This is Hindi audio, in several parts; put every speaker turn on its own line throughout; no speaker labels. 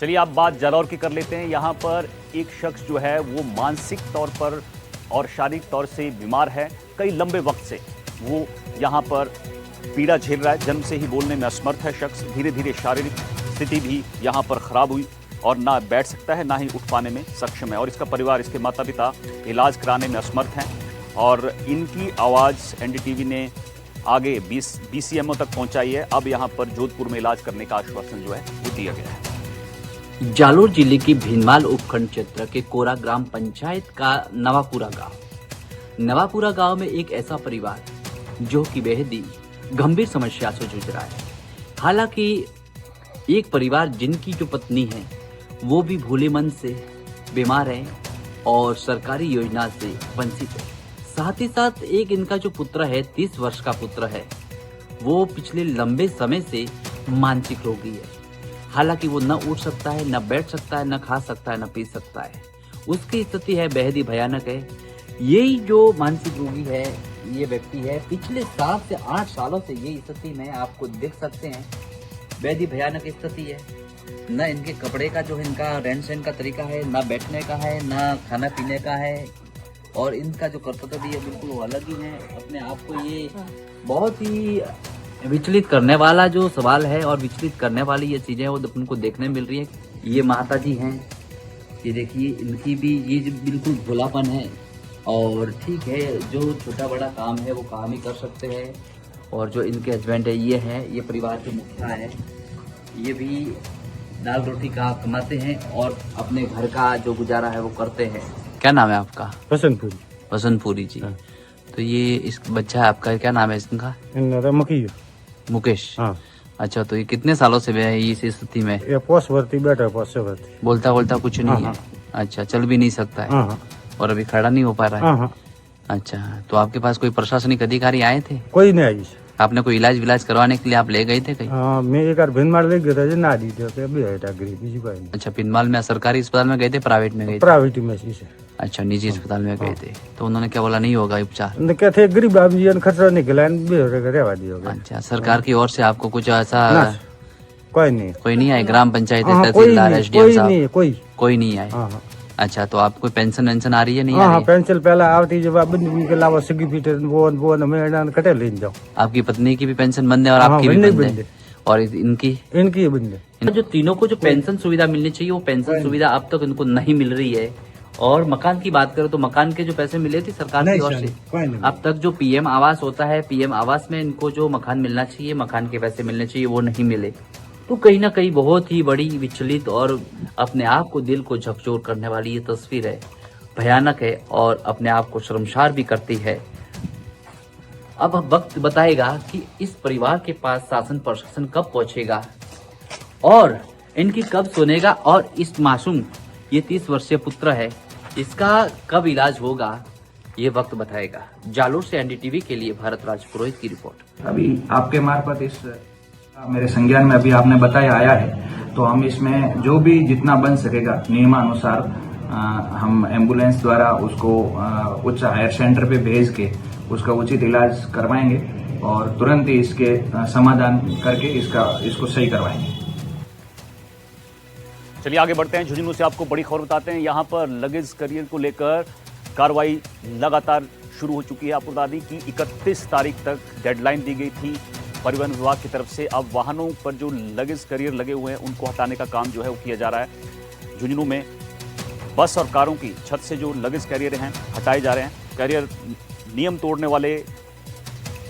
चलिए आप बात जालौर की कर लेते हैं। यहाँ पर एक शख्स जो है वो मानसिक तौर पर और शारीरिक तौर से बीमार है। कई लंबे वक्त से वो यहाँ पर पीड़ा झेल रहा है। जन्म से ही बोलने में असमर्थ है शख्स। धीरे धीरे शारीरिक स्थिति भी यहाँ पर खराब हुई और ना बैठ सकता है ना ही उठ पाने में सक्षम है। और इसका परिवार, इसके माता पिता इलाज कराने में असमर्थ हैं और इनकी आवाज़ एनडीटीवी ने आगे बीसीएमओ तक पहुंचाई है। अब यहाँ पर जोधपुर में इलाज करने का आश्वासन जो है वो दिया गया है।
जालोर जिले की भीनमाल उपखंड क्षेत्र के कोरा ग्राम पंचायत का नवापुरा गांव में एक ऐसा परिवार जो कि बेहद ही गंभीर समस्या से जूझ रहा है। हालांकि एक परिवार जिनकी जो पत्नी है वो भी भोले मन से बीमार है और सरकारी योजना से वंचित है। साथ ही साथ एक इनका जो पुत्र है, 30 वर्ष का पुत्र है, वो पिछले लंबे समय से मानसिक रोगी है। हालांकि वो न उठ सकता है, न बैठ सकता है, न खा सकता है, न पी सकता है। उसकी स्थिति है बेहद ही भयानक है। यही जो मानसिक रोगी है, ये व्यक्ति है, पिछले 7 से 8 सालों से ये स्थिति में आपको देख सकते हैं। बेहद ही भयानक स्थिति है। न इनके कपड़े का जो इनका रहन सहन का तरीका है, न बैठने का है, न खाना पीने का है, और इनका जो कर्तव्य भी है बिल्कुल अलग ही है। अपने आप को ये बहुत ही विचलित करने वाला जो सवाल है और विचलित करने वाली ये चीजें वो उनको देखने मिल रही है। ये माता जी हैं, ये देखिए, इनकी भी ये जो बिल्कुल भोलापन है। और ठीक है, जो छोटा बड़ा काम है वो काम ही कर सकते हैं। और जो इनके हस्बैंड है, ये परिवार के मुखिया है। ये भी दाल रोटी का कमाते हैं और अपने घर का जो गुजारा है वो करते हैं। क्या नाम है आपका? वसंतपुरी जी। हाँ। तो ये इस बच्चा है आपका, क्या नाम है इसका? मुकेश। हाँ। अच्छा, तो ये कितने सालों से है इस स्थिति में? ये
पोस्ट भर्ती बैठा है, पोस्ट से भर्ती।
बोलता कुछ नहीं है? अच्छा, चल भी नहीं सकता है? हाँ। और अभी खड़ा नहीं हो पा रहा है? हाँ। अच्छा, तो आपके पास कोई प्रशासनिक अधिकारी आए थे?
कोई नहीं आई।
आपने कोई इलाज विलाज करवाने के लिए आप ले गए थे कहीं?
हाँ, मैं एक बार भिनमाल ले गया था, ना दी थे अभी है।
अच्छा, भिनमाल में सरकारी अस्पताल में गए थे, प्राइवेट में गए थे?
प्राइवेट में।
अच्छा, निजी अस्पताल में गए थे। तो उन्होंने क्या बोला, नहीं होगा उपचार?
कहते गरीब आदमी खर्चा निकला।
अच्छा, सरकार की ओर से आपको कुछ ऐसा?
कोई नहीं
आए? ग्राम पंचायत, तहसीलदार, एसडीएम साहब कोई नहीं आए? अच्छा, तो आपको पेंशन वेंशन आ रही है? नहीं आ रही है?
पेंशन पहले आती जब के अलावा कटे ले जाओ।
आपकी पत्नी की भी पेंशन बंद है और आपकी भी बंद है, और इनकी
बंद है।
जो तीनों को जो पेंशन सुविधा मिलनी चाहिए वो पेंशन सुविधा अब तक इनको नहीं मिल रही है। और मकान की बात करें तो मकान के जो पैसे मिले थे सरकार की ओर से, अब तक जो पीएम आवास होता है, पीएम आवास में इनको जो मकान मिलना चाहिए, मकान के पैसे मिलने चाहिए, वो नहीं मिले। तो कहीं ना कहीं बहुत ही बड़ी विचलित और अपने आप को, दिल को झकझोर करने वाली ये तस्वीर है। भयानक है और अपने आप को शर्मसार भी करती है। अब वक्त बताएगा कि इस परिवार के पास शासन प्रशासन कब पहुंचेगा और इनकी कब सुनेगा, और इस मासूम, ये 30 वर्षीय पुत्र है, इसका कब इलाज होगा, ये वक्त बताएगा। जालोर से एनडीटीवी के लिए भारत राज पुरोहित की रिपोर्ट।
अभी आपके मार्फत इस मेरे संज्ञान में अभी आपने बताया आया है, तो हम इसमें जो भी जितना बन सकेगा नियमानुसार हम एम्बुलेंस द्वारा उसको उच्च हायर सेंटर पे भेज के उसका उचित इलाज करवाएंगे और तुरंत ही इसके समाधान करके इसको सही करवाएंगे।
चलिए आगे बढ़ते हैं। झुंझुनू से आपको बड़ी खबर बताते हैं। यहाँ पर लगेज करियर को लेकर कार्रवाई लगातार शुरू हो चुकी है। आपको बता दें कि 31 तारीख तक डेडलाइन दी गई थी परिवहन विभाग की तरफ से। अब वाहनों पर जो लगेज करियर लगे हुए हैं उनको हटाने का काम जो है वो किया जा रहा है। झुंझुनू में बस और कारों की छत से जो लगेज कैरियर हैं हटाए जा रहे हैं। कैरियर नियम तोड़ने वाले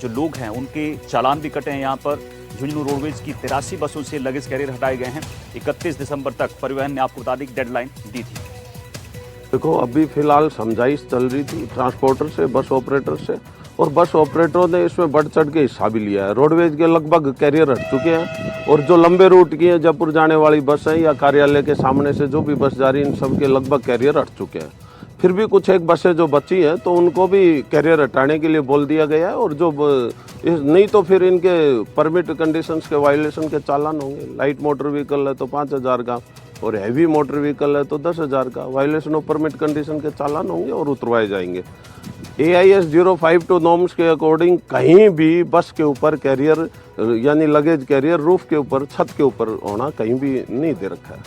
जो लोग हैं उनके चालान भी कटे हैं। यहाँ पर झुंझुनू रोडवेज की 83 बसों से लगेज कैरियर हटाए गए हैं। 31 दिसंबर तक परिवहन ने आपको बता दी डेडलाइन दी थी।
देखो, अभी फिलहाल समझाइश चल रही थी ट्रांसपोर्टर से, बस ऑपरेटर से, और बस ऑपरेटरों ने इसमें बढ़ चढ़ के हिस्सा भी लिया है। रोडवेज के लगभग कैरियर हट चुके हैं और जो लंबे रूट की हैं, जयपुर जाने वाली बस है या कार्यालय के सामने से जो भी बस जा रही है, इन सब के लगभग कैरियर हट चुके हैं। फिर भी कुछ एक बसें जो बची हैं तो उनको भी कैरियर हटाने के लिए बोल दिया गया है। और जो नहीं तो फिर इनके परमिट कंडीशंस के वायलेशन के चालान होंगे। लाइट मोटर व्हीकल है तो 5,000 का, और हैवी मोटर व्हीकल है तो 10,000 का वायलेशन ऑफ परमिट कंडीशन के चालान होंगे और उतरवाए जाएंगे। AIS 052 नॉर्म्स के अकॉर्डिंग कहीं भी बस के ऊपर कैरियर यानी लगेज कैरियर रूफ के ऊपर, छत के ऊपर होना कहीं भी नहीं दे रखा है।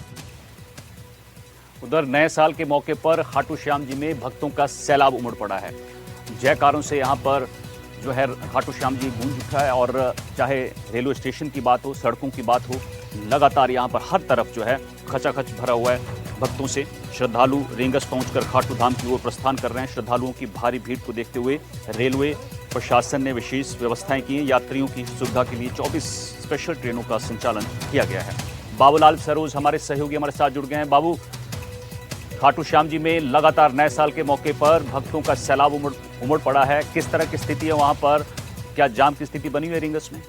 उधर नए साल के मौके पर खाटू श्याम जी में भक्तों का सैलाब उमड़ पड़ा है। जयकारों से यहाँ पर जो है खाटू श्याम जी गूंज उठा है और चाहे रेलवे स्टेशन की बात हो, सड़कों की बात हो, लगातार यहाँ पर हर तरफ जो है खचाखच भरा हुआ है भक्तों से। श्रद्धालु रेंगस पहुंचकर खाटू धाम की ओर प्रस्थान कर रहे हैं। श्रद्धालुओं की भारी भीड़ को देखते हुए रेलवे प्रशासन ने विशेष व्यवस्थाएं की हैं। यात्रियों की सुविधा के लिए 24 स्पेशल ट्रेनों का संचालन किया गया है। बाबूलाल सरोज हमारे सहयोगी हमारे साथ जुड़ गए हैं। बाबू, खाटू श्याम जी में लगातार नए साल के मौके पर भक्तों का सैलाब उमड़ पड़ा है। किस तरह की स्थिति है वहां पर? क्या जाम की स्थिति बनी हुई है रिंगस में?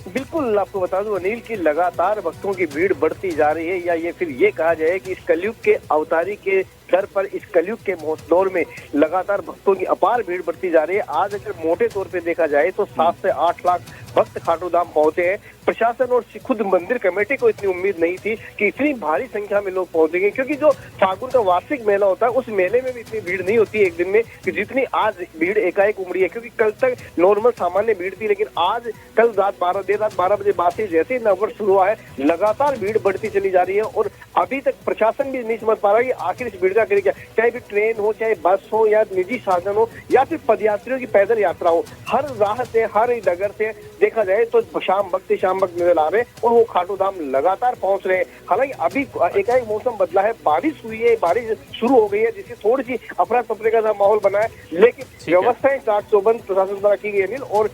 बिल्कुल, आपको बता दूं अनिल की लगातार भक्तों की भीड़ बढ़ती जा रही है, या ये फिर ये कहा जाए कि इस कलयुग के अवतारी के दर पर इस कलयुग के दौर में लगातार भक्तों की अपार भीड़ बढ़ती जा रही है। आज अगर मोटे तौर पे देखा जाए तो 7 से 8 लाख भक्त खाटू धाम पहुंचे हैं। प्रशासन और खुद मंदिर कमेटी को इतनी उम्मीद नहीं थी कि इतनी भारी संख्या में लोग पहुंचेंगे, क्योंकि जो फागुन का वार्षिक मेला होता है उस मेले में भी इतनी भीड़ नहीं होती एक दिन में कि जितनी आज भीड़ एकाएक उमड़ी है। क्योंकि कल तक नॉर्मल सामान्य भीड़ थी, लेकिन आज कल देर रात 12 बजे बाद से जैसे ही नववर्ष शुरू हुआ है लगातार भीड़ बढ़ती चली जा रही है। और अभी तक प्रशासन भी नहीं समझ पा रहा कि आखिर इस भीड़ का करे क्या, चाहे भी ट्रेन हो, चाहे बस हो, या निजी साधन हो, या फिर पदयात्रियों की पैदल यात्रा हो, हर राह से हर डगर से देखा जाए तो शाम वक्त नजर आ रहे हैं और वो खाटू धाम लगातार पहुंच रहे हैं। हालांकि अभी एकाएक मौसम बदला है, बारिश हुई है, बारिश शुरू हो गई है, जिससे थोड़ी सी अफरा तफरी का माहौल बना है, लेकिन व्यवस्थाएं चाक चौबंद प्रशासन द्वारा की गई अनिल, और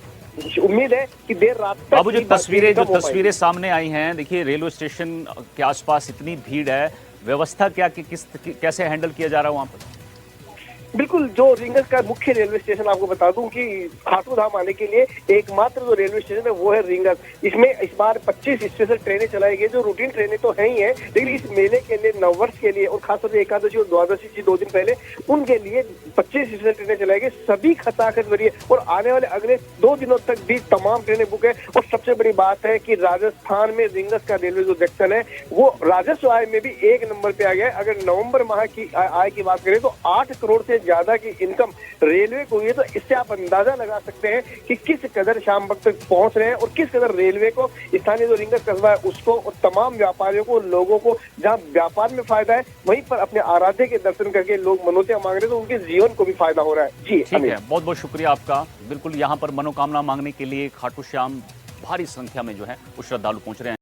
उम्मीद है कि देर रात तक
बाबू, जो तस्वीरें सामने आई हैं, देखिए रेलवे स्टेशन के आसपास इतनी भीड़ है, व्यवस्था क्या कैसे हैंडल किया जा रहा है वहां पर?
बिल्कुल, जो रिंगस का मुख्य रेलवे स्टेशन आपको बता दूं कि खाटू धाम आने के लिए एकमात्र जो रेलवे स्टेशन है वो है रिंगस। इसमें इस बार 25 स्पेशल ट्रेनें चलाई गई, जो रूटीन ट्रेनें तो है ही है, लेकिन इस मेले के लिए, नववर्ष के लिए और खासतौर से एकादशी और द्वादशी जी 2 दिन पहले, उनके लिए 25 स्पेशल ट्रेनें चलाई गई। सभी खचाखच भरी है और आने वाले अगले 2 दिनों तक भी तमाम ट्रेनें बुक है। और सबसे बड़ी बात है कि राजस्थान में रिंगस का रेलवे जो सेक्शन है वो राजस्व आय में भी 1 नंबर पे आ गया है। अगर नवंबर माह की आय की बात करें तो 8 करोड़ से ज्यादा की इनकम रेलवे को हुई है। तो इससे आप अंदाजा लगा सकते हैं कि किस कदर शाम वक्त तक पहुंच रहे हैं और किस कदर रेलवे को, स्थानीय जो रिंगस कस्बा है उसको और तमाम व्यापारियों को, लोगों को जहां व्यापार में फायदा है वहीं पर अपने आराध्य के दर्शन करके लोग मनोतियां मांग रहे हैं, तो उनके जीवन को भी फायदा हो रहा है। जी
ठीक है, बहुत बहुत शुक्रिया आपका। बिल्कुल, यहाँ पर मनोकामना मांगने के लिए खाटू श्याम भारी संख्या में जो है वो श्रद्धालु पहुंच रहे हैं।